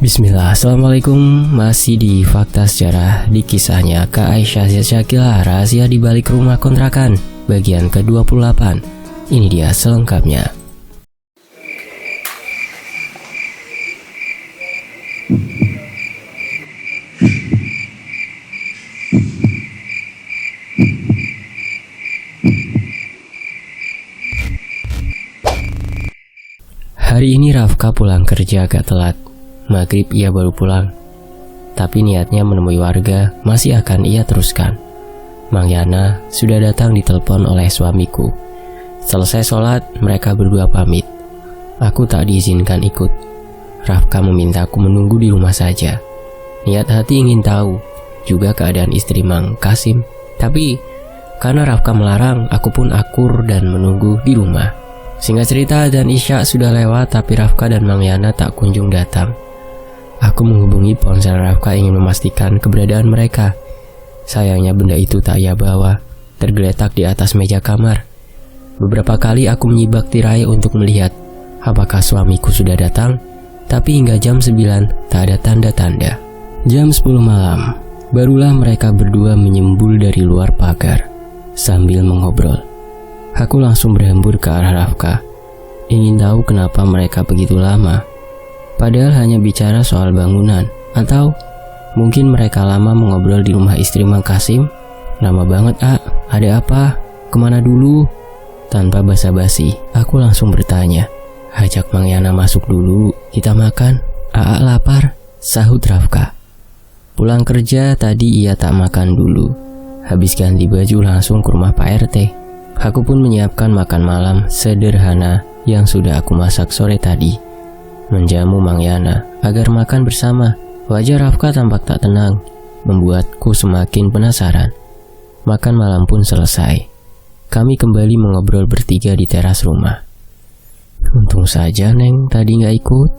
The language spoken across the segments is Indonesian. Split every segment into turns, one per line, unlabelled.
Bismillah, Assalamualaikum. Masih di Fakta Sejarah, di kisahnya Kak Aisyah Syakila, rahasia di balik rumah kontrakan, bagian ke-28. Ini dia selengkapnya. Hari ini Rafka pulang kerja agak telat. Maghrib ia baru pulang, tapi niatnya menemui warga masih akan ia teruskan. Mang Yana sudah datang ditelepon oleh suamiku. Selesai sholat, mereka berdua pamit. Aku tak diizinkan ikut. Rafka meminta aku menunggu di rumah saja. Niat hati ingin tahu juga keadaan istri Mang Kasim, tapi karena Rafka melarang, aku pun akur dan menunggu di rumah. Singkat cerita, dan Isya sudah lewat, tapi Rafka dan Mang Yana tak kunjung datang. Aku menghubungi ponsel Rafka ingin memastikan keberadaan mereka. Sayangnya benda itu tak ia bawa, tergeletak di atas meja kamar. Beberapa kali aku menyibak tirai untuk melihat apakah suamiku sudah datang, tapi hingga jam 9 tak ada tanda-tanda. Jam 10 malam, barulah mereka berdua menyembul dari luar pagar sambil mengobrol. Aku langsung berhembur ke arah Rafka, ingin tahu kenapa mereka begitu lama. Padahal hanya bicara soal bangunan, atau mungkin mereka lama mengobrol di rumah istri Mang Kasim. Lama banget, ada apa? Kemana dulu? Tanpa basa-basi, aku langsung bertanya. Ajak Mang Yana masuk dulu, kita makan. Lapar, sahut Rafka. Pulang kerja tadi ia tak makan dulu. Habis ganti baju langsung ke rumah Pak RT. Aku pun menyiapkan makan malam sederhana yang sudah aku masak sore tadi. Menjamu Mang Yana agar makan bersama. Wajah Rafka tampak tak tenang, membuatku semakin penasaran. Makan malam pun selesai. Kami kembali mengobrol bertiga di teras rumah. Untung saja Neng tadi gak ikut.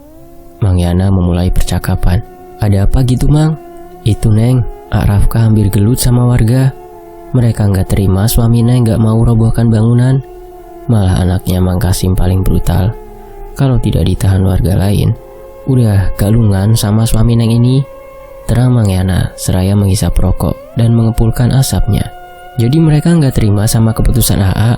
Mang Yana memulai percakapan. Ada apa gitu Mang? Itu Neng, Rafka hampir gelut sama warga. Mereka gak terima suami Neng gak mau robohkan bangunan. Malah anaknya Mang Kasim paling brutal. Kalau tidak ditahan warga lain, udah galungan sama suami Neng ini. Terang Mang Yana seraya menghisap rokok dan mengepulkan asapnya. Jadi mereka nggak terima sama keputusan AA?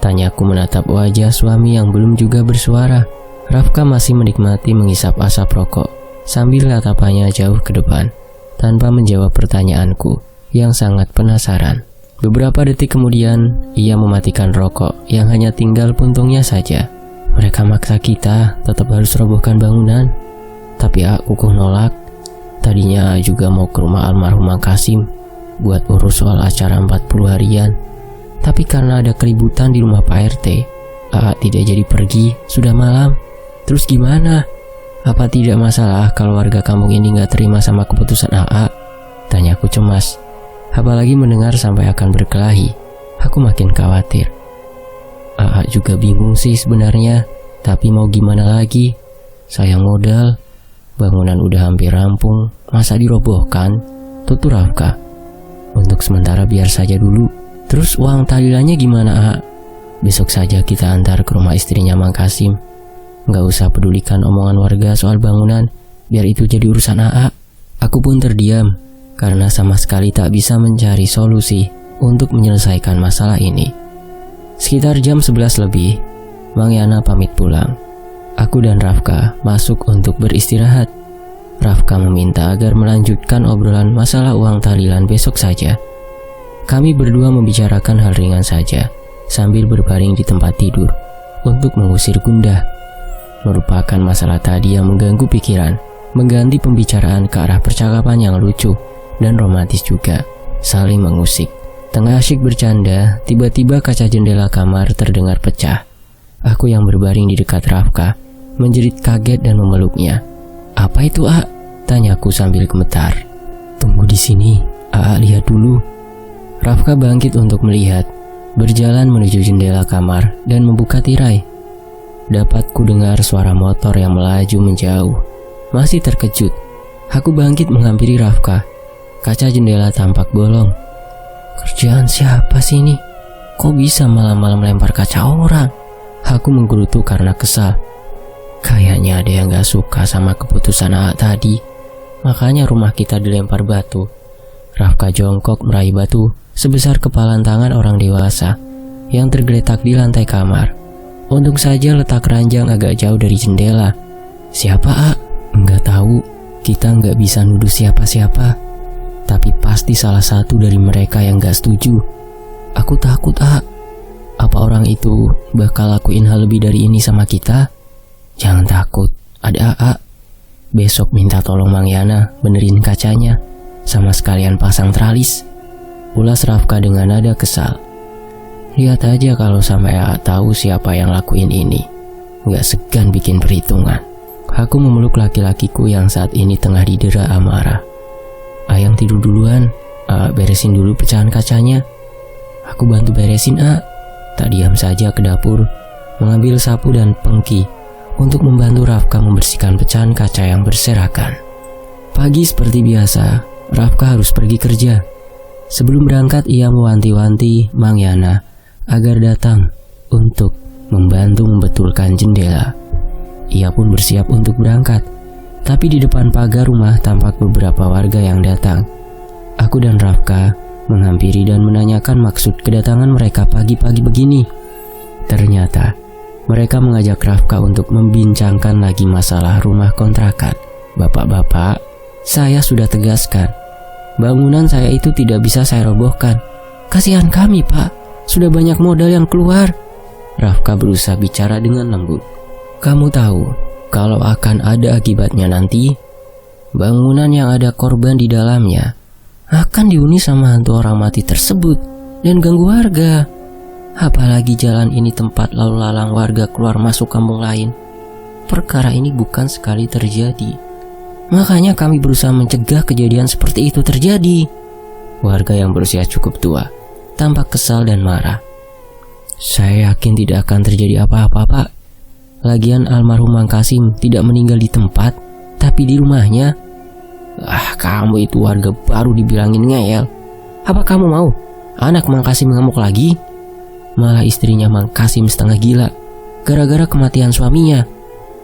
Tanyaku menatap wajah suami yang belum juga bersuara. Rafka masih menikmati menghisap asap rokok sambil tatapannya jauh ke depan, tanpa menjawab pertanyaanku yang sangat penasaran. Beberapa detik kemudian, ia mematikan rokok yang hanya tinggal puntungnya saja. Mereka maksa kita tetap harus robohkan bangunan, tapi aku kukuh nolak. Tadinya juga mau ke rumah almarhum Mang Kasim buat urus soal acara 40 harian, tapi karena ada keributan di rumah Pak RT, tidak jadi pergi. Sudah malam. Terus gimana? Apa tidak masalah kalau warga kampung ini gak terima sama keputusan AA? Tanyaku cemas. Apalagi mendengar sampai akan berkelahi, aku makin khawatir. Juga bingung sih sebenarnya, tapi mau gimana lagi? Sayang modal, bangunan udah hampir rampung, masa dirobohkan? Tutur Rafka. Untuk sementara biar saja dulu. Terus uang tahlilannya gimana, Besok saja kita antar ke rumah istrinya Mang Kasim. Gak usah pedulikan omongan warga soal bangunan, biar itu jadi urusan AA. Aku pun terdiam, karena sama sekali tak bisa mencari solusi untuk menyelesaikan masalah ini. Sekitar jam 11 lebih, Mang Yana pamit pulang. Aku dan Rafka masuk untuk beristirahat. Rafka meminta agar melanjutkan obrolan masalah uang tahlilan besok saja. Kami berdua membicarakan hal ringan saja, sambil berbaring di tempat tidur untuk mengusir gundah. Merupakan masalah tadi yang mengganggu pikiran, mengganti pembicaraan ke arah percakapan yang lucu dan romantis juga, saling mengusik. Tengah asyik bercanda, tiba-tiba kaca jendela kamar terdengar pecah. Aku yang berbaring di dekat Rafka menjerit kaget dan memeluknya. Apa itu, Tanyaku sambil gemetar. Tunggu di sini, lihat dulu. Rafka bangkit untuk melihat, berjalan menuju jendela kamar dan membuka tirai. Dapat ku dengar suara motor yang melaju menjauh. Masih terkejut, aku bangkit menghampiri Rafka. Kaca jendela tampak bolong. Kerjaan siapa sih ini? Kok bisa malam-malam lempar kaca orang? Aku menggerutu karena kesal. Kayaknya ada yang gak suka sama keputusan AA tadi. Makanya rumah kita dilempar batu. Rafka jongkok meraih batu sebesar kepalan tangan orang dewasa yang tergeletak di lantai kamar. Untung saja letak ranjang agak jauh dari jendela. Siapa, A? Enggak tahu. Kita nggak bisa nuduh siapa-siapa. Tapi pasti salah satu dari mereka yang gak setuju. Aku takut, A. Apa orang itu bakal lakuin hal lebih dari ini sama kita? Jangan takut, ada AA. Besok minta tolong Mang Yana benerin kacanya, sama sekalian pasang tralis. Ulas Rafka dengan nada kesal. Lihat aja kalau sampai AA tahu siapa yang lakuin ini. Gak segan bikin perhitungan. Aku memeluk laki-lakiku yang saat ini tengah didera amarah. Ayang tidur duluan, AA beresin dulu pecahan kacanya. Aku bantu beresin, A. Tak diam saja ke dapur, mengambil sapu dan pengki untuk membantu Rafka membersihkan pecahan kaca yang berserakan. Pagi seperti biasa, Rafka harus pergi kerja. Sebelum berangkat, ia mewanti-wanti Mang Yana agar datang untuk membantu membetulkan jendela. Ia pun bersiap untuk berangkat, tapi di depan pagar rumah tampak beberapa warga yang datang. Aku dan Rafka menghampiri dan menanyakan maksud kedatangan mereka pagi-pagi begini. Ternyata mereka mengajak Rafka untuk membincangkan lagi masalah rumah kontrakan. Bapak-bapak, saya sudah tegaskan, bangunan saya itu tidak bisa saya robohkan. Kasihan kami, Pak, sudah banyak modal yang keluar. Rafka berusaha bicara dengan lembut. Kamu tahu kalau akan ada akibatnya nanti. Bangunan yang ada korban di dalamnya akan dihuni sama hantu orang mati tersebut dan ganggu warga. Apalagi jalan ini tempat lalu lalang warga keluar masuk kampung lain. Perkara ini bukan sekali terjadi. Makanya kami berusaha mencegah kejadian seperti itu terjadi. Warga yang berusia cukup tua tampak kesal dan marah. Saya yakin tidak akan terjadi apa-apa, Pak. Lagian almarhum Mang Kasim tidak meninggal di tempat, tapi di rumahnya. Kamu itu warga baru dibilangin ngeyel. Apa kamu mau anak Mang Kasim ngamuk lagi? Malah istrinya Mang Kasim setengah gila gara-gara kematian suaminya.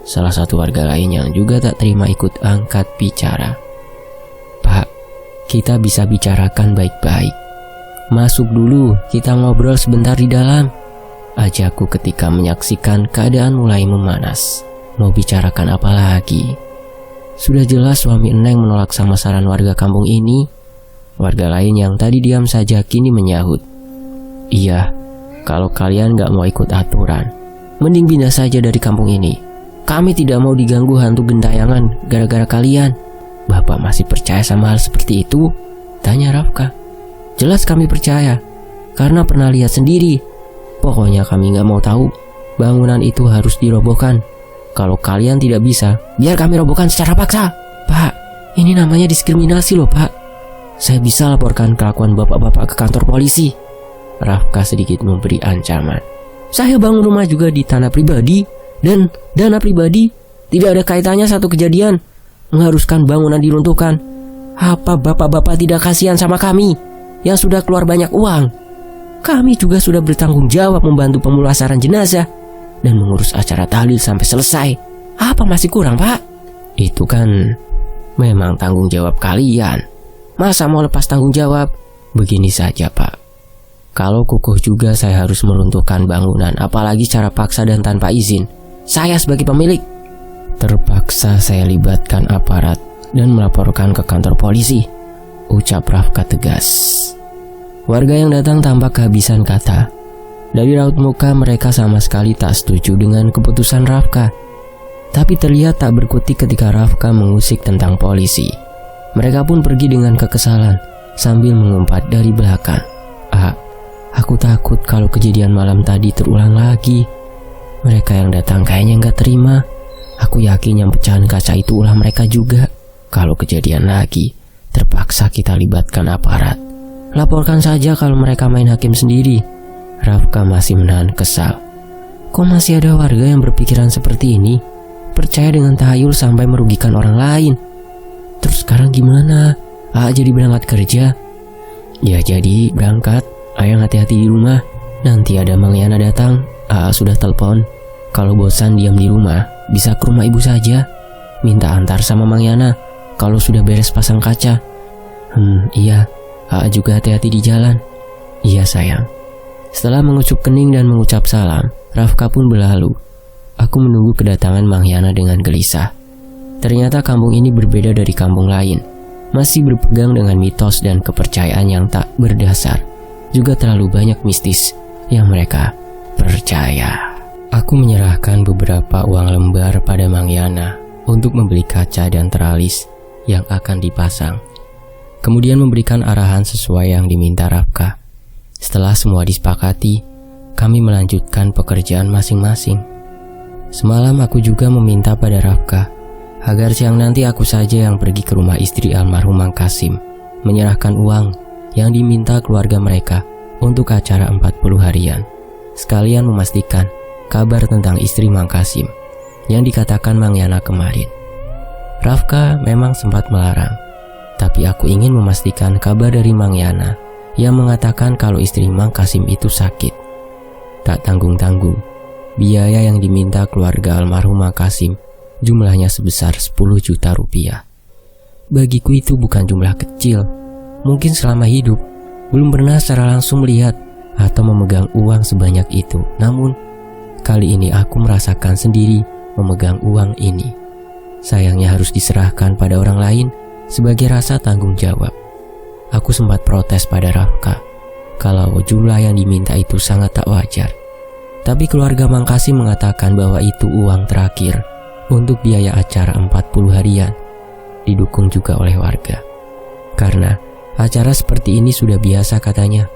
Salah satu warga lain yang juga tak terima ikut angkat bicara. Pak, kita bisa bicarakan baik-baik. Masuk dulu, kita ngobrol sebentar di dalam. Ajakku ketika menyaksikan keadaan mulai memanas. Mau bicarakan apa lagi? Sudah jelas suami Eneng menolak sama saran warga kampung ini. Warga lain yang tadi diam saja kini menyahut. Iya, kalau kalian gak mau ikut aturan, mending pindah saja dari kampung ini. Kami tidak mau diganggu hantu gentayangan gara-gara kalian. Bapak masih percaya sama hal seperti itu? Tanya Rafka. Jelas kami percaya, karena pernah lihat sendiri. Pokoknya kami gak mau tahu. Bangunan itu harus dirobohkan. Kalau kalian tidak bisa, biar kami robohkan secara paksa. Pak, ini namanya diskriminasi loh, Pak. Saya bisa laporkan kelakuan bapak-bapak ke kantor polisi. Rafka sedikit memberi ancaman. Saya bangun rumah juga di tanah pribadi, dan dana pribadi. Tidak ada kaitannya satu kejadian mengharuskan bangunan diruntuhkan. Apa bapak-bapak tidak kasihan sama kami yang sudah keluar banyak uang? Kami juga sudah bertanggung jawab membantu pemulasaran jenazah dan mengurus acara tahlil sampai selesai. Apa masih kurang, Pak? Itu kan memang tanggung jawab kalian. Masa mau lepas tanggung jawab? Begini saja, Pak. Kalau kukuh juga saya harus meruntuhkan bangunan, apalagi cara paksa dan tanpa izin. Saya sebagai pemilik terpaksa saya libatkan aparat dan melaporkan ke kantor polisi, ucap Rafka tegas. Warga yang datang tampak kehabisan kata. Dari raut muka mereka sama sekali tak setuju dengan keputusan Rafka. Tapi terlihat tak berkutik ketika Rafka mengusik tentang polisi. Mereka pun pergi dengan kekesalan sambil mengumpat dari belakang. Aku takut kalau kejadian malam tadi terulang lagi. Mereka yang datang kayaknya nggak terima. Aku yakin yang pecahan kaca itu ulah mereka juga. Kalau kejadian lagi, terpaksa kita libatkan aparat. Laporkan saja kalau mereka main hakim sendiri. Rafka masih menahan kesal. Kok masih ada warga yang berpikiran seperti ini? Percaya dengan tahayul sampai merugikan orang lain. Terus sekarang gimana? Jadi berangkat kerja? Ya jadi berangkat. Ayang hati-hati di rumah. Nanti ada Mang Yana datang. Sudah telepon. Kalau bosan diam di rumah. bisa ke rumah ibu saja. Minta antar sama Mang Yana kalau sudah beres pasang kaca. Iya, Aa juga hati-hati di jalan. Iya sayang. Setelah mengucup kening dan mengucap salam, Rafka pun berlalu. Aku menunggu kedatangan Mang Yana dengan gelisah. Ternyata kampung ini berbeda dari kampung lain. Masih berpegang dengan mitos dan kepercayaan yang tak berdasar. Juga terlalu banyak mistis yang mereka percaya. Aku menyerahkan beberapa uang lembar pada Mang Yana untuk membeli kaca dan teralis yang akan dipasang. Kemudian memberikan arahan sesuai yang diminta Rafka. Setelah semua disepakati, kami melanjutkan pekerjaan masing-masing. Semalam aku juga meminta pada Rafka agar siang nanti aku saja yang pergi ke rumah istri almarhum Mang Kasim, menyerahkan uang yang diminta keluarga mereka untuk acara 40 harian. Sekalian memastikan kabar tentang istri Mang Kasim yang dikatakan Mang Yana kemarin. Rafka memang sempat melarang, tapi aku ingin memastikan kabar dari Mang Yana yang mengatakan kalau istri Mang Kasim itu sakit. Tak tanggung-tanggung, biaya yang diminta keluarga almarhum Mang Kasim jumlahnya sebesar 10 juta rupiah. Bagiku itu bukan jumlah kecil. Mungkin selama hidup belum pernah secara langsung melihat atau memegang uang sebanyak itu. Namun kali ini aku merasakan sendiri memegang uang ini. Sayangnya harus diserahkan pada orang lain sebagai rasa tanggung jawab. Aku sempat protes pada Rafka kalau jumlah yang diminta itu sangat tak wajar. Tapi keluarga Mang Kasim mengatakan bahwa itu uang terakhir untuk biaya acara 40 harian, didukung juga oleh warga. Karena acara seperti ini sudah biasa katanya.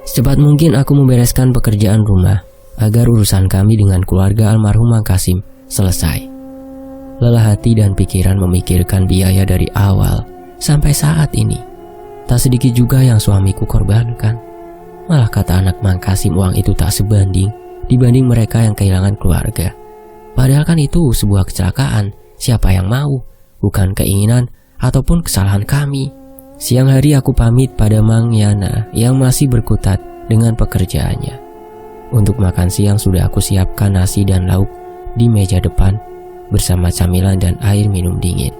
Secepat mungkin aku membereskan pekerjaan rumah agar urusan kami dengan keluarga almarhum Mang Kasim selesai. Lelah hati dan pikiran memikirkan biaya dari awal sampai saat ini. Tak sedikit juga yang suamiku korbankan. Malah kata anak Mang Kasim uang itu tak sebanding dibanding mereka yang kehilangan keluarga. Padahal kan itu sebuah kecelakaan. Siapa yang mau? Bukan keinginan ataupun kesalahan kami. Siang hari aku pamit pada Mang Yana yang masih berkutat dengan pekerjaannya. Untuk makan siang sudah aku siapkan nasi dan lauk di meja depan bersama camilan dan air minum dingin.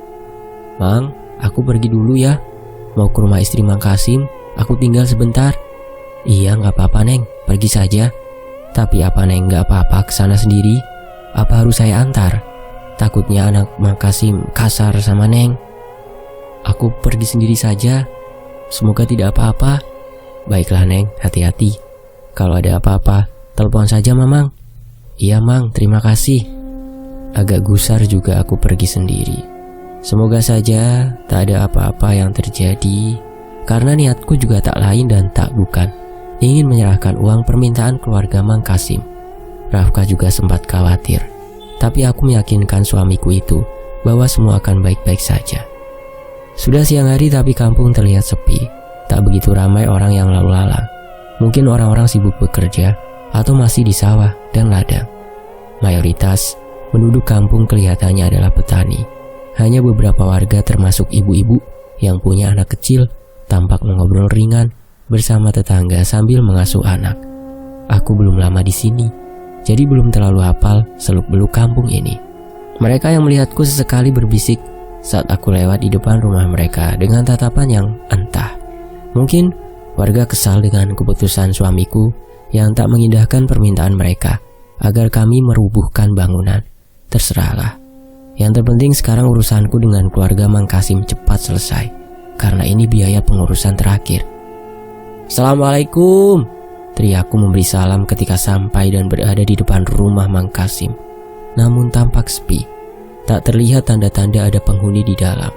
Mang, aku pergi dulu ya. Mau ke rumah istri Mang Kasim, aku tinggal sebentar. Iya, gak apa-apa Neng, pergi saja. Tapi apa Neng gak apa-apa kesana sendiri? Apa harus saya antar? Takutnya anak Mang Kasim kasar sama Neng. Aku pergi sendiri saja. Semoga tidak apa-apa. Baiklah Neng, hati-hati. Kalau ada apa-apa, telepon saja Mamang. Iya Mang, terima kasih. Agak gusar juga aku pergi sendiri. Semoga saja tak ada apa-apa yang terjadi, karena niatku juga tak lain dan tak bukan ingin menyerahkan uang permintaan keluarga Mang Kasim. Rafka juga sempat khawatir, tapi aku meyakinkan suamiku itu bahwa semua akan baik-baik saja. Sudah siang hari tapi kampung terlihat sepi, tak begitu ramai orang yang lalu lalang. Mungkin orang-orang sibuk bekerja atau masih di sawah dan ladang. Mayoritas penduduk kampung kelihatannya adalah petani. Hanya beberapa warga termasuk ibu-ibu yang punya anak kecil tampak mengobrol ringan bersama tetangga sambil mengasuh anak. Aku belum lama di sini, jadi belum terlalu hafal seluk-beluk kampung ini. Mereka yang melihatku sesekali berbisik saat aku lewat di depan rumah mereka dengan tatapan yang entah. Mungkin warga kesal dengan keputusan suamiku yang tak mengindahkan permintaan mereka agar kami merubuhkan bangunan. Terserahlah. Yang terpenting sekarang urusanku dengan keluarga Mang Kasim cepat selesai, karena ini biaya pengurusan terakhir. Assalamualaikum, teriakku memberi salam ketika sampai dan berada di depan rumah Mang Kasim. Namun tampak sepi, tak terlihat tanda-tanda ada penghuni di dalam.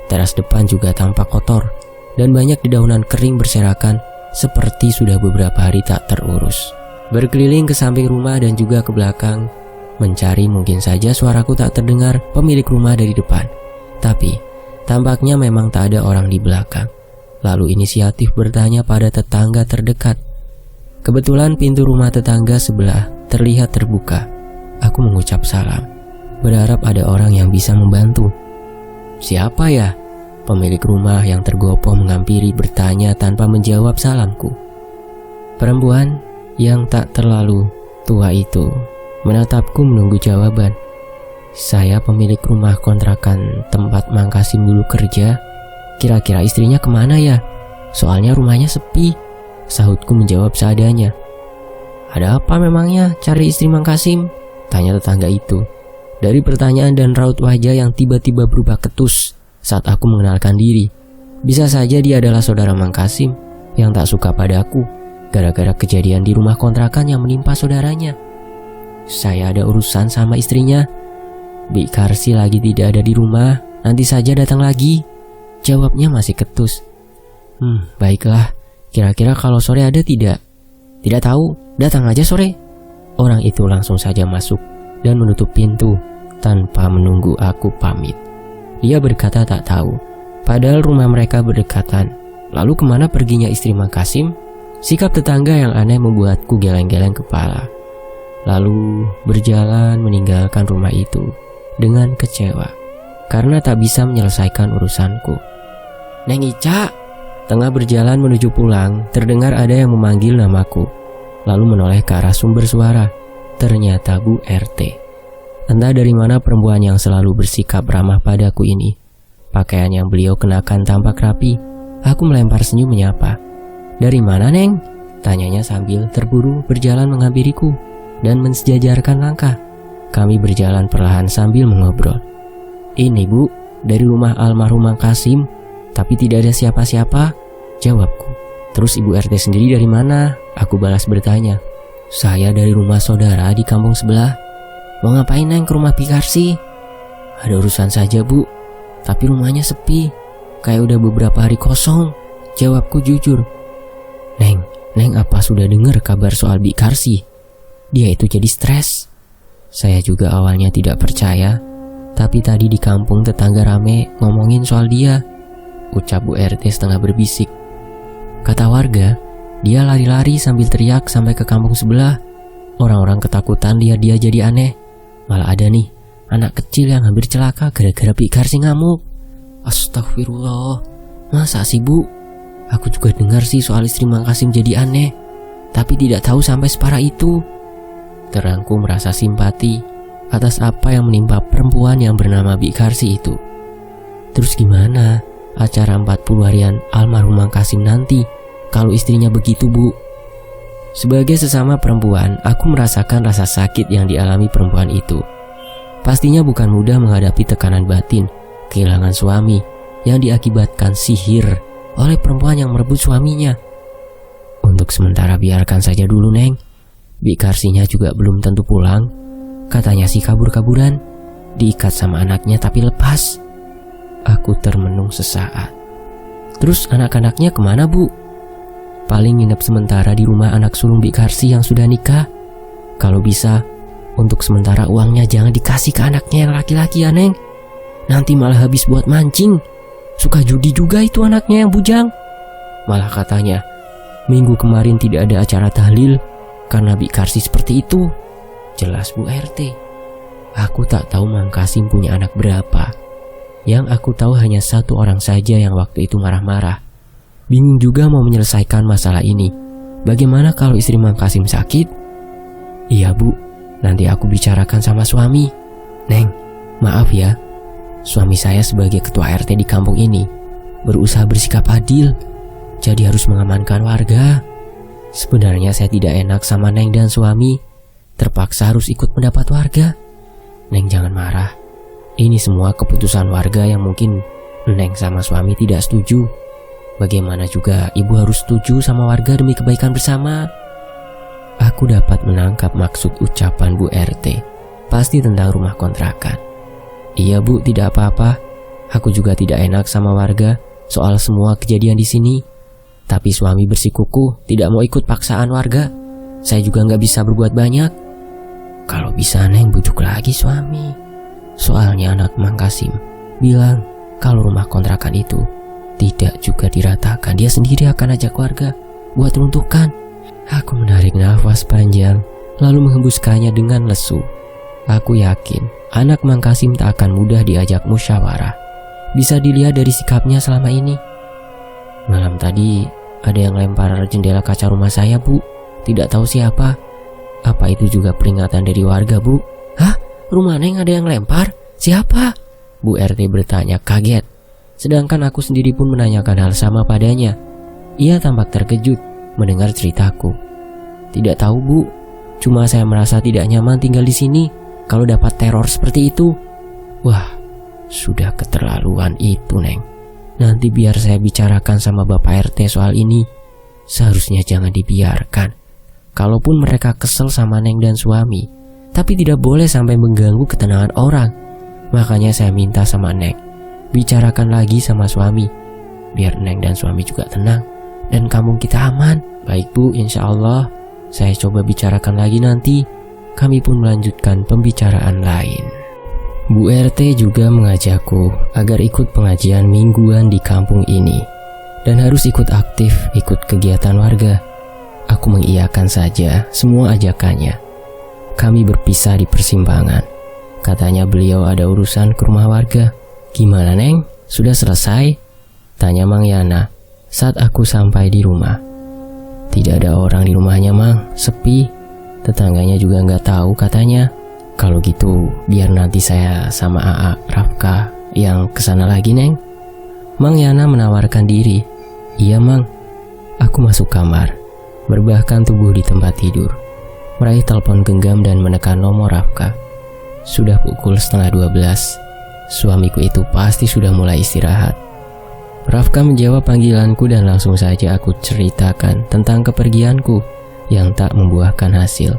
Teras depan juga tampak kotor, dan banyak dedaunan kering berserakan seperti sudah beberapa hari tak terurus. Berkeliling ke samping rumah dan juga ke belakang, mencari mungkin saja suaraku tak terdengar pemilik rumah dari depan. Tapi tampaknya memang tak ada orang di belakang. Lalu inisiatif bertanya pada tetangga terdekat. Kebetulan pintu rumah tetangga sebelah terlihat terbuka. Aku mengucap salam, berharap ada orang yang bisa membantu. Siapa ya? Pemilik rumah yang tergopoh menghampiri bertanya tanpa menjawab salamku. Perempuan yang tak terlalu tua itu menatapku menunggu jawaban. Saya pemilik rumah kontrakan tempat Mang Kasim dulu kerja. Kira-kira istrinya kemana ya? Soalnya rumahnya sepi, sahutku menjawab seadanya. Ada apa memangnya cari istri Mang Kasim? Tanya tetangga itu. Dari pertanyaan dan raut wajah yang tiba-tiba berubah ketus saat aku mengenalkan diri. Bisa saja dia adalah saudara Mang Kasim yang tak suka padaku gara-gara kejadian di rumah kontrakan yang menimpa saudaranya. Saya ada urusan sama istrinya. Bi Karsi lagi tidak ada di rumah, nanti saja datang lagi. Jawabnya masih ketus. Baiklah, kira-kira kalau sore ada tidak? Tidak tahu, datang aja sore. Orang itu langsung saja masuk dan menutup pintu tanpa menunggu aku pamit. Dia berkata tak tahu, padahal rumah mereka berdekatan. Lalu kemana perginya istri Mang Kasim? Sikap tetangga yang aneh membuatku geleng-geleng kepala. Lalu berjalan meninggalkan rumah itu dengan kecewa karena tak bisa menyelesaikan urusanku. Neng Ica. Tengah berjalan menuju pulang, terdengar ada yang memanggil namaku. Lalu menoleh ke arah sumber suara. Ternyata Bu RT. Entah dari mana perempuan yang selalu bersikap ramah padaku ini. Pakaian yang beliau kenakan tampak rapi. Aku melempar senyum menyapa. Dari mana, Neng? Tanyanya sambil terburu berjalan menghampiriku dan mensejajarkan langkah. Kami berjalan perlahan sambil mengobrol. Ini Bu, dari rumah almarhum Mang Kasim, tapi tidak ada siapa-siapa, jawabku. Terus Ibu RT sendiri dari mana? Aku balas bertanya. Saya dari rumah saudara di kampung sebelah. Mau ngapain Neng ke rumah Pikarsi? Ada urusan saja Bu, tapi rumahnya sepi, kayak udah beberapa hari kosong, jawabku jujur. Neng apa sudah dengar kabar soal Pikarsi? Dia itu jadi stres. Saya juga awalnya tidak percaya, tapi tadi di kampung tetangga rame ngomongin soal dia, ucap Bu RT setengah berbisik. Kata warga, dia lari-lari sambil teriak sampai ke kampung sebelah. Orang-orang ketakutan lihat dia jadi aneh. Malah ada nih, anak kecil yang hampir celaka gara-gara Pikarsi ngamuk. Astagfirullah, masa sih Bu? Aku juga dengar sih soal istri Mang Kasim jadi aneh, tapi tidak tahu sampai separah itu. Terangku merasa simpati atas apa yang menimpa perempuan yang bernama Pikarsi itu. Terus gimana acara 40 harian almarhum Mang Kasim nanti kalau istrinya begitu Bu? Sebagai sesama perempuan, aku merasakan rasa sakit yang dialami perempuan itu. Pastinya bukan mudah menghadapi tekanan batin kehilangan suami yang diakibatkan sihir oleh perempuan yang merebut suaminya. Untuk sementara biarkan saja dulu Neng. Pikarsinya juga belum tentu pulang. Katanya sih kabur-kaburan, diikat sama anaknya tapi lepas. Aku termenung sesaat. Terus anak-anaknya kemana Bu? Paling nginep sementara di rumah anak sulung Pikarsi yang sudah nikah. Kalau bisa, untuk sementara uangnya jangan dikasih ke anaknya yang laki-laki ya Neng. Nanti malah habis buat mancing. Suka judi juga itu anaknya yang bujang. Malah katanya minggu kemarin tidak ada acara tahlil karena Pikarsi seperti itu. Jelas Bu RT. Aku tak tahu Mang Kasim punya anak berapa. Yang aku tahu hanya satu orang saja yang waktu itu marah-marah. Bingung juga mau menyelesaikan masalah ini. Bagaimana kalau istri Mang Kasim sakit? Iya Bu, nanti aku bicarakan sama suami. Neng, maaf ya, suami saya sebagai ketua RT di kampung ini berusaha bersikap adil, jadi harus mengamankan warga. Sebenarnya saya tidak enak sama Neng dan suami, terpaksa harus ikut pendapat warga. Neng jangan marah, ini semua keputusan warga yang mungkin Neng sama suami tidak setuju. Bagaimana juga ibu harus setuju sama warga demi kebaikan bersama. Aku dapat menangkap maksud ucapan Bu RT, pasti tentang rumah kontrakan. Iya Bu, tidak apa-apa. Aku juga tidak enak sama warga soal semua kejadian di sini. Tapi suami bersikukuh tidak mau ikut paksaan warga. Saya juga nggak bisa berbuat banyak. Kalau bisa Neng bujuk lagi suami. Soalnya anak Mang Kasim bilang kalau rumah kontrakan itu tidak juga diratakan, dia sendiri akan ajak warga buat runtuhkan. Aku menarik nafas panjang lalu menghembuskannya dengan lesu. Aku yakin anak Mang Kasim tak akan mudah diajak musyawarah. Bisa dilihat dari sikapnya selama ini. Malam tadi ada yang lempar jendela kaca rumah saya Bu. Tidak tahu siapa. Apa itu juga peringatan dari warga Bu? Hah? rumah Neng ada yang lempar? Siapa? Bu RT bertanya kaget. Sedangkan aku sendiri pun menanyakan hal sama padanya. Ia tampak terkejut mendengar ceritaku. Tidak tahu Bu, cuma saya merasa tidak nyaman tinggal di sini kalau dapat teror seperti itu. Wah, sudah keterlaluan itu Neng. Nanti biar saya bicarakan sama Bapak RT soal ini. Seharusnya jangan dibiarkan. Kalaupun mereka kesel sama Neng dan suami, tapi tidak boleh sampai mengganggu ketenangan orang. Makanya saya minta sama Neng, bicarakan lagi sama suami, biar Neng dan suami juga tenang dan kampung kita aman. Baik Bu, insya Allah saya coba bicarakan lagi nanti. Kami pun melanjutkan pembicaraan lain. Bu RT juga mengajakku agar ikut pengajian mingguan di kampung ini dan harus ikut aktif ikut kegiatan warga. Aku mengiyakan saja semua ajakannya. Kami berpisah di persimpangan. Katanya beliau ada urusan ke rumah warga. Gimana Neng? Sudah selesai? Tanya Mang Yana saat aku sampai di rumah. Tidak ada orang di rumahnya Mang, sepi. Tetangganya juga nggak tahu katanya. Kalau gitu biar nanti saya sama AA Rafka yang kesana lagi Neng. Mang Yana menawarkan diri. Iya Mang. Aku masuk kamar, merebahkan tubuh di tempat tidur, meraih telepon genggam dan menekan nomor Rafka. Sudah pukul 11:30. Suamiku itu pasti sudah mulai istirahat. Rafka menjawab panggilanku dan langsung saja aku ceritakan tentang kepergianku yang tak membuahkan hasil.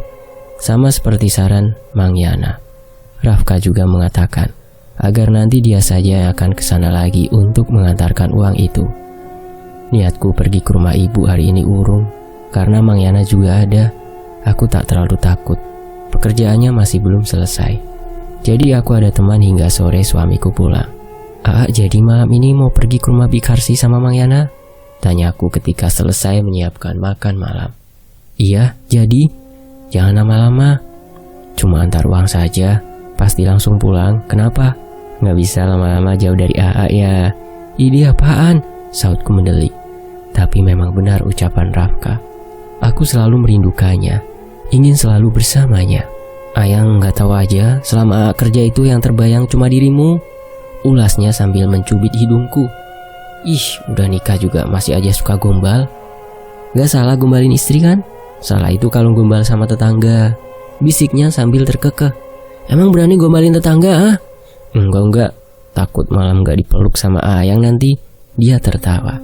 Sama seperti saran Mang Yana, Rafka juga mengatakan agar nanti dia saja yang akan kesana lagi untuk mengantarkan uang itu. Niatku pergi ke rumah ibu hari ini urung, karena Mang Yana juga ada. Aku tak terlalu takut, pekerjaannya masih belum selesai. Jadi aku ada teman hingga sore suamiku pulang. Jadi malam ini mau pergi ke rumah Bikarsi sama Mang Yana? Tanyaku ketika selesai menyiapkan makan malam. Iya, jadi jangan lama-lama. Cuma antar uang saja, pasti langsung pulang. Kenapa? Nggak bisa lama-lama jauh dari AA ya. Ini apaan? Sautku mendelik. Tapi memang benar ucapan Rafka. Aku selalu merindukannya, ingin selalu bersamanya. Ayang nggak tahu aja selama kerja itu yang terbayang cuma dirimu. Ulasnya sambil mencubit hidungku. Ih, udah nikah juga masih aja suka gombal. Gak salah gombalin istri kan? Salah itu kalau gombal sama tetangga. Bisiknya sambil terkekeh. Emang berani gombalin tetangga? Enggak. Takut malam gak dipeluk sama Ayang nanti. Dia tertawa.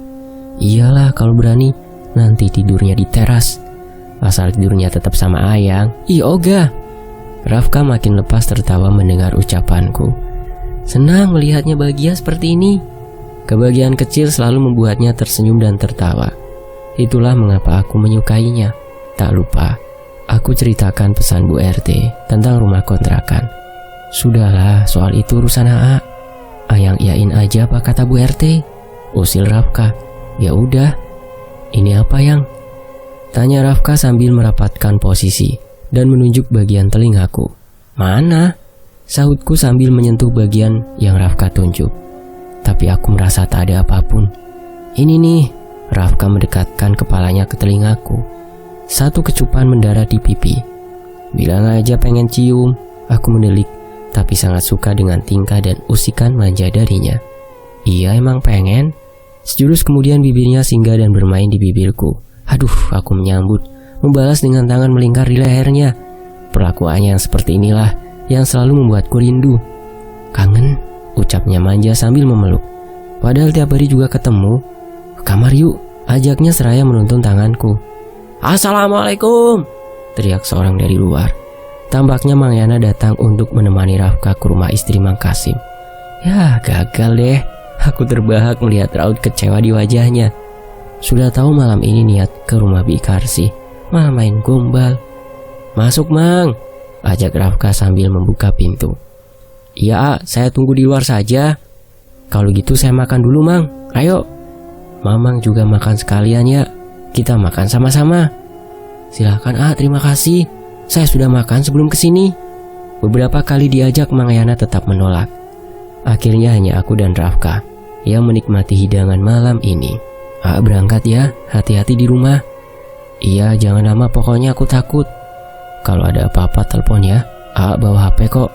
Iyalah kalau berani, nanti tidurnya di teras. Asal tidurnya tetap sama Ayang. Ih ogah. Rafka makin lepas tertawa mendengar ucapanku. Senang melihatnya bahagia seperti ini. Kebahagiaan kecil selalu membuatnya tersenyum dan tertawa. Itulah mengapa aku menyukainya. Tak lupa, aku ceritakan pesan Bu RT tentang rumah kontrakan. Sudahlah, soal itu urusan AA. Ayang iyain aja apa kata Bu RT? Usil Rafka. Ya udah. Ini apa Yang? Tanya Rafka sambil merapatkan posisi dan menunjuk bagian telingaku. Mana? Sahutku sambil menyentuh bagian yang Rafka tunjuk. Tapi aku merasa tak ada apapun. Ini nih. Rafka mendekatkan kepalanya ke telingaku. Satu kecupan mendarat di pipi. Bilang aja pengen cium. Aku mendelik, tapi sangat suka dengan tingkah dan usikan manja darinya. Iya emang pengen. Sejurus kemudian bibirnya singgah dan bermain di bibirku. Aduh, aku menyambut, membalas dengan tangan melingkar di lehernya. Perlakuannya yang seperti inilah yang selalu membuatku rindu. Kangen, ucapnya manja sambil memeluk. Padahal tiap hari juga ketemu. Ke kamar yuk, ajaknya seraya menuntun tanganku. Assalamualaikum, teriak seorang dari luar. Tampaknya Mang Yana datang untuk menemani Rafka ke rumah istri Mang Kasim. Ya, gagal deh. Aku terbahak melihat raut kecewa di wajahnya. Sudah tahu malam ini niat ke rumah Bikarsi, malah main gombal. Masuk Mang, ajak Rafka sambil membuka pintu. Iya, saya tunggu di luar saja. Kalau gitu saya makan dulu Mang, ayo. Mamang juga makan sekalian ya. Kita makan sama-sama. Silahkan terima kasih. Saya sudah makan sebelum kesini. Beberapa kali diajak Mang Yana tetap menolak. Akhirnya hanya aku dan Rafka yang menikmati hidangan malam ini. Berangkat ya, hati-hati di rumah. Iya, jangan lama pokoknya aku takut. Kalau ada apa-apa telepon ya. Bawa HP kok.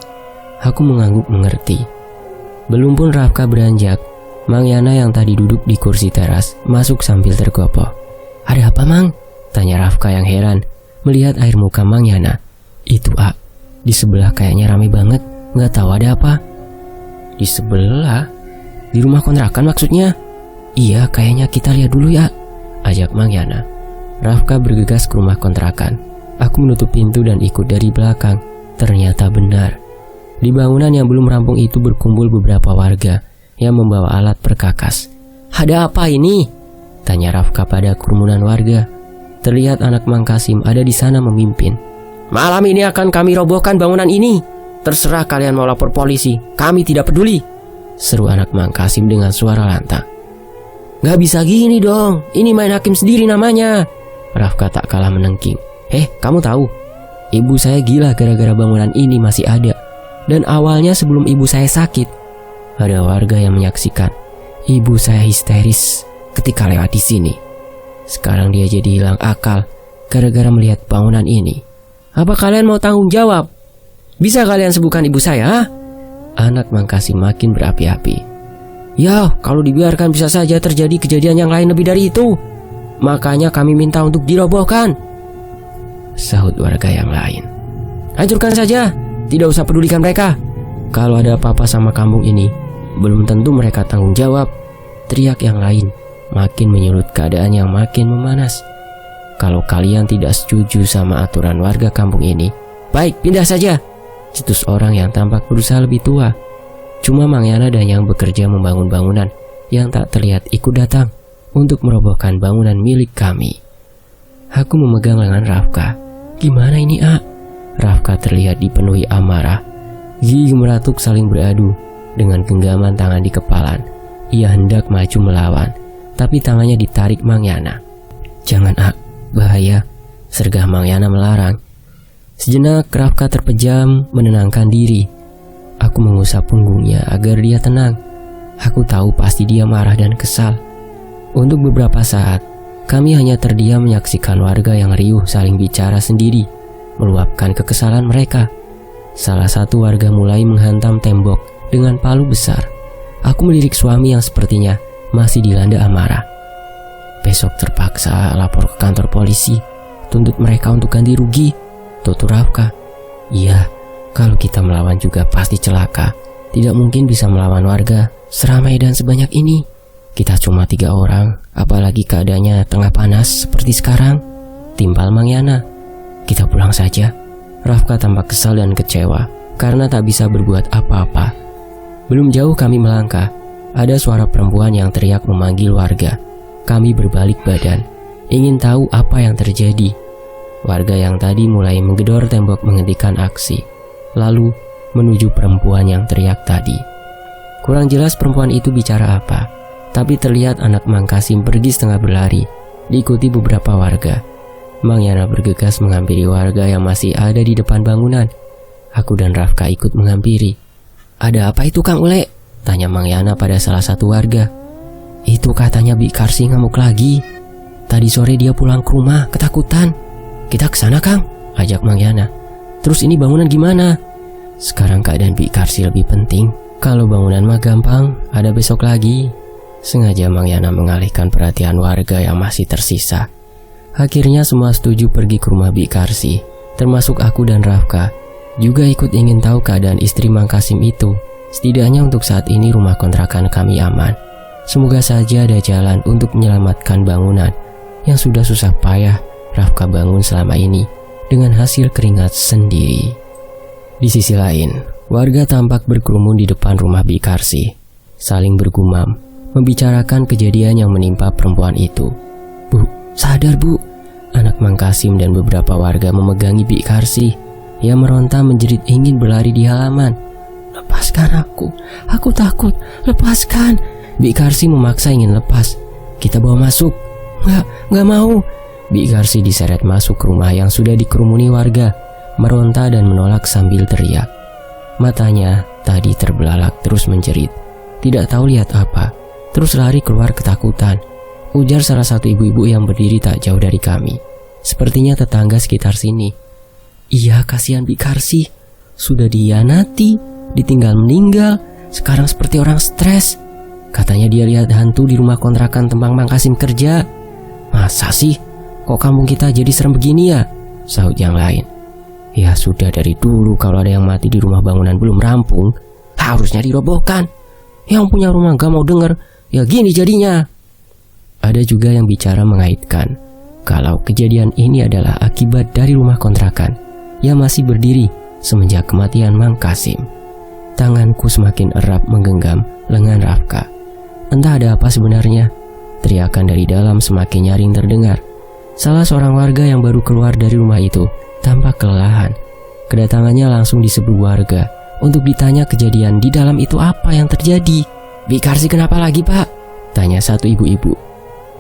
Aku mengangguk mengerti. Belum pun Rafka beranjak, Mang Yana yang tadi duduk di kursi teras masuk sambil tergopoh. "Ada apa, Mang?" tanya Rafka yang heran melihat air muka Mang Yana. "Itu, A, di sebelah kayaknya rame banget, nggak tahu ada apa." "Di sebelah? Di rumah kontrakan maksudnya?" "Iya, kayaknya kita lihat dulu ya," ajak Mang Yana. Rafka bergegas ke rumah kontrakan. Aku menutup pintu dan ikut dari belakang. Ternyata benar. Di bangunan yang belum rampung itu berkumpul beberapa warga yang membawa alat perkakas. "Ada apa ini?" tanya Rafka pada kerumunan warga. Terlihat anak Mang Kasim ada di sana memimpin. "Malam ini akan kami robohkan bangunan ini. Terserah kalian mau lapor polisi, kami tidak peduli," seru anak Mang Kasim dengan suara lantang. "Gak bisa gini dong, ini main hakim sendiri namanya," Rafka tak kalah menengking. Kamu tahu, ibu saya gila gara-gara bangunan ini masih ada. Dan awalnya sebelum ibu saya sakit, ada warga yang menyaksikan ibu saya histeris ketika lewat di sini. Sekarang dia jadi hilang akal gara-gara melihat bangunan ini. Apa kalian mau tanggung jawab? Bisa kalian sembuhkan ibu saya? Anak Mang Kasim makin berapi-api. "Ya, kalau dibiarkan bisa saja terjadi kejadian yang lain lebih dari itu. Makanya kami minta untuk dirobohkan," sahut warga yang lain. "Hancurkan saja, tidak usah pedulikan mereka. Kalau ada apa-apa sama kampung ini, belum tentu mereka tanggung jawab," teriak yang lain, makin menyulut keadaan yang makin memanas. "Kalau kalian tidak setuju sama aturan warga kampung ini, baik, pindah saja," cetus orang yang tampak berusaha lebih tua. Cuma Mang Yana dan yang bekerja membangun bangunan yang tak terlihat ikut datang untuk merobohkan bangunan milik kami. Aku memegang lengan Rafka. "Gimana ini, A?" Rafka terlihat dipenuhi amarah. Gigi meratuk saling beradu. Dengan genggaman tangan di kepalan, ia hendak maju melawan, tapi tangannya ditarik Mang Yana. "Jangan, A, bahaya," sergah Mang Yana melarang. Sejenak Rafka terpejam menenangkan diri. Aku mengusap punggungnya agar dia tenang. Aku tahu pasti dia marah dan kesal. Untuk beberapa saat, kami hanya terdiam menyaksikan warga yang riuh saling bicara sendiri, meluapkan kekesalan mereka. Salah satu warga mulai menghantam tembok dengan palu besar. Aku melirik suami yang sepertinya masih dilanda amarah. "Besok terpaksa lapor ke kantor polisi, tuntut mereka untuk ganti rugi," tutur Rafka. "Iya, kalau kita melawan juga pasti celaka. Tidak mungkin bisa melawan warga seramai dan sebanyak ini. Kita cuma 3 orang, apalagi keadaannya tengah panas seperti sekarang," timpal Mang Yana. "Kita pulang saja." Rafka tampak kesal dan kecewa karena tak bisa berbuat apa-apa. Belum jauh kami melangkah, ada suara perempuan yang teriak memanggil warga. Kami berbalik badan, ingin tahu apa yang terjadi. Warga yang tadi mulai menggedor tembok menghentikan aksi, lalu menuju perempuan yang teriak tadi. Kurang jelas perempuan itu bicara apa, tapi terlihat anak Mang Kasim pergi setengah berlari, diikuti beberapa warga. Mang Yana bergegas menghampiri warga yang masih ada di depan bangunan. Aku dan Rafka ikut menghampiri. "Ada apa itu, Kang Ule?" tanya Mang Yana pada salah satu warga. "Itu katanya Bi Karsi ngamuk lagi. Tadi sore dia pulang ke rumah ketakutan." "Kita kesana, Kang," ajak Mang Yana. "Terus ini bangunan gimana?" "Sekarang keadaan Bi Karsi lebih penting. Kalau bangunan mah gampang, ada besok lagi." Sengaja Mang Yana mengalihkan perhatian warga yang masih tersisa. Akhirnya semua setuju pergi ke rumah Bi Karsi, termasuk aku dan Rafka. Juga ikut ingin tahu keadaan istri Mang Kasim itu. Setidaknya untuk saat ini rumah kontrakan kami aman. Semoga saja ada jalan untuk menyelamatkan bangunan yang sudah susah payah Rafka bangun selama ini dengan hasil keringat sendiri. Di sisi lain, warga tampak berkerumun di depan rumah Bi Karsi, saling bergumam, membicarakan kejadian yang menimpa perempuan itu. "Bu, sadar, Bu!" Anak Mang Kasim dan beberapa warga memegangi Bi Karsi yang meronta menjerit ingin berlari di halaman. "Lepaskan aku takut, lepaskan!" Bi Karsi memaksa ingin lepas. "Kita bawa masuk." Nggak mau." Bi Karsi diseret masuk ke rumah yang sudah dikerumuni warga, meronta dan menolak sambil teriak. Matanya tadi terbelalak terus menjerit, tidak tahu lihat apa, terus lari keluar ketakutan, ujar salah satu ibu-ibu yang berdiri tak jauh dari kami. Sepertinya tetangga sekitar sini. "Iya, kasihan Bi Karsi, sudah dihianati, ditinggal meninggal, sekarang seperti orang stres. Katanya dia lihat hantu di rumah kontrakan tempat Mang Kasim kerja. Masa sih? Kok kampung kita jadi serem begini ya? Sahut yang lain. Ya sudah, dari dulu kalau ada yang mati di rumah bangunan belum rampung, harusnya dirobohkan. Yang punya rumah gak mau denger, ya gini jadinya. Ada juga yang bicara mengaitkan kalau kejadian ini adalah akibat dari rumah kontrakan yang masih berdiri semenjak kematian Mang Kasim. Tanganku semakin erat menggenggam lengan Rafka. Entah ada apa sebenarnya. Teriakan dari dalam semakin nyaring terdengar. Salah seorang warga yang baru keluar dari rumah itu tampak kelelahan. Kedatangannya langsung disebut warga untuk ditanya kejadian di dalam itu apa yang terjadi. "Bi Karsi kenapa lagi, Pak?" tanya satu ibu-ibu.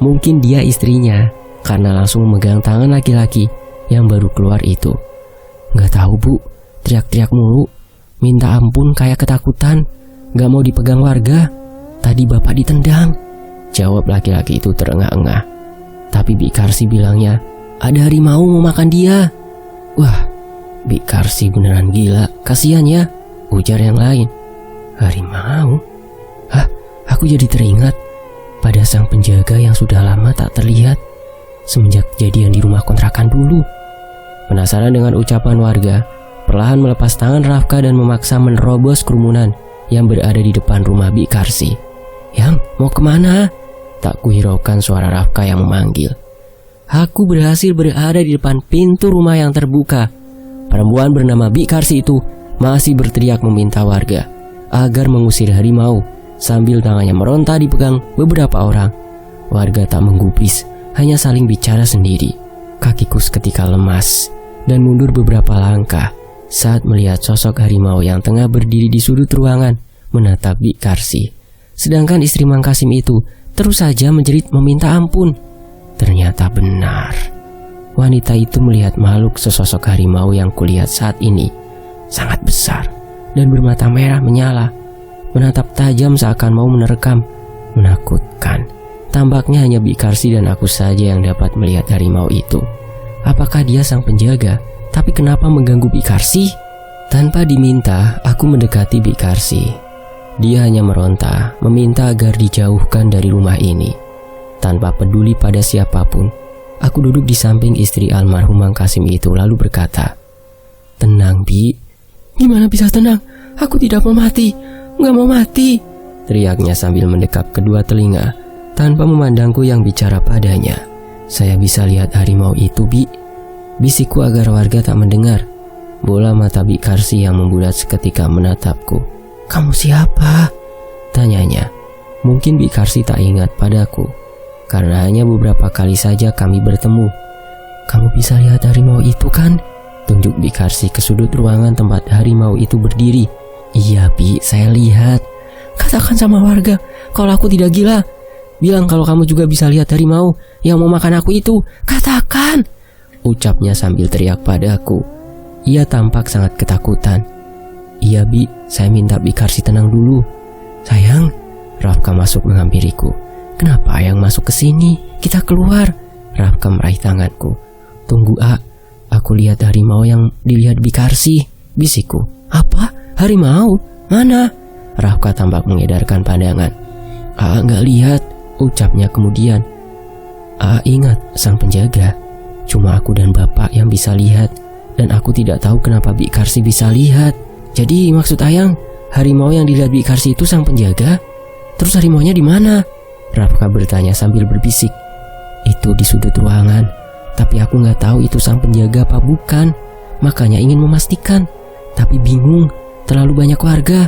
Mungkin dia istrinya, karena langsung memegang tangan laki-laki yang baru keluar itu. "Nggak tahu, Bu, teriak-teriak mulu, minta ampun kayak ketakutan, nggak mau dipegang warga. Tadi bapak ditendang," jawab laki-laki itu terengah-engah. Tapi Bi Karsi bilangnya, "Ada harimau mau makan dia." "Wah, Bi Karsi beneran gila, kasihan ya," ujar yang lain. "Harimau? Hah, aku jadi teringat pada sang penjaga yang sudah lama tak terlihat semenjak kejadian di rumah kontrakan dulu." Penasaran dengan ucapan warga, perlahan melepas tangan Rafka dan memaksa menerobos kerumunan yang berada di depan rumah Bi Karsi. "Yang, mau kemana?" Tak kuhiraukan suara Rafka yang memanggil. Aku berhasil berada di depan pintu rumah yang terbuka. Perempuan bernama Bi Karsi itu masih berteriak meminta warga agar mengusir harimau, sambil tangannya meronta dipegang beberapa orang. Warga tak menggubris, hanya saling bicara sendiri. Kakiku seketika lemas dan mundur beberapa langkah saat melihat sosok harimau yang tengah berdiri di sudut ruangan menatap Bi Karsi. Sedangkan istri Mang Kasim itu terus saja menjerit meminta ampun. Ternyata benar. Wanita itu melihat makhluk sesosok harimau yang kulihat saat ini sangat besar dan bermata merah menyala, menatap tajam seakan mau menerkam. Menakutkan. Tampaknya hanya Bi Karsi dan aku saja yang dapat melihat harimau itu. Apakah dia sang penjaga? Tapi kenapa mengganggu Bi Karsi? Tanpa diminta, aku mendekati Bi Karsi. Dia hanya meronta, meminta agar dijauhkan dari rumah ini. Tanpa peduli pada siapapun, aku duduk di samping istri almarhum Mang Kasim itu lalu berkata, "Tenang, Bi." "Gimana bisa tenang? Aku tidak mau mati. Nggak mau mati," teriaknya sambil mendekap kedua telinga tanpa memandangku yang bicara padanya. "Saya bisa lihat harimau itu, Bi," bisikku agar warga tak mendengar. Bola mata Bi Karsi yang membulat seketika menatapku. "Kamu siapa?" tanyanya. Mungkin Bi Karsi tak ingat padaku, karena hanya beberapa kali saja kami bertemu. "Kamu bisa lihat harimau itu kan?" tunjuk Bi Karsi ke sudut ruangan tempat harimau itu berdiri. "Iya, Bi, saya lihat." "Katakan sama warga kalau aku tidak gila. Bilang kalau kamu juga bisa lihat harimau yang mau makan aku itu. Katakan!" ucapnya sambil teriak padaku. Ia tampak sangat ketakutan. "Iya, Bi, saya minta Bi Karsi tenang dulu." "Sayang," Rafka masuk menghampiriku. "Kenapa yang masuk ke sini? Kita keluar." Rafka meraih tanganku. "Tunggu, A. Aku lihat harimau yang dilihat Bi Karsi," bisikku. "Apa? Harimau? Mana?" Rafka tampak mengedarkan pandangan. "A nggak lihat," ucapnya kemudian. "A ingat sang penjaga. Cuma aku dan bapak yang bisa lihat, dan aku tidak tahu kenapa Bi Karsi bisa lihat." "Jadi maksud Ayang, harimau yang dilihat Bi Karsi itu sang penjaga? Terus harimaunya di mana?" Rafka bertanya sambil berbisik. "Itu di sudut ruangan, tapi aku nggak tahu itu sang penjaga apa bukan. Makanya ingin memastikan, tapi bingung, terlalu banyak warga.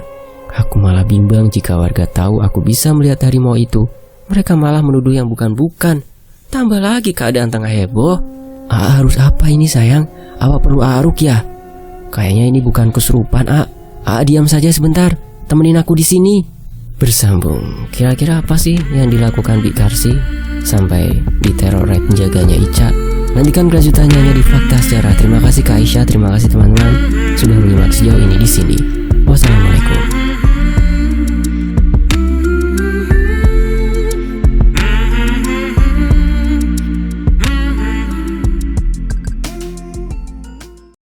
Aku malah bimbang jika warga tahu aku bisa melihat harimau itu. Mereka malah menuduh yang bukan-bukan. Tambah lagi keadaan tengah heboh. A harus apa ini sayang? Apa perlu A rukyah? Kayaknya ini bukan kesurupan, A. A diam saja sebentar, temenin aku di sini." Bersambung, kira-kira apa sih yang dilakukan Bi Karsi sampai diteror oleh penjaganya Ica? Nantikan kelanjutannya di Fakta Sejarah. Terima kasih Kak Aisyah, terima kasih teman-teman sudah menyimak sejauh ini di sini.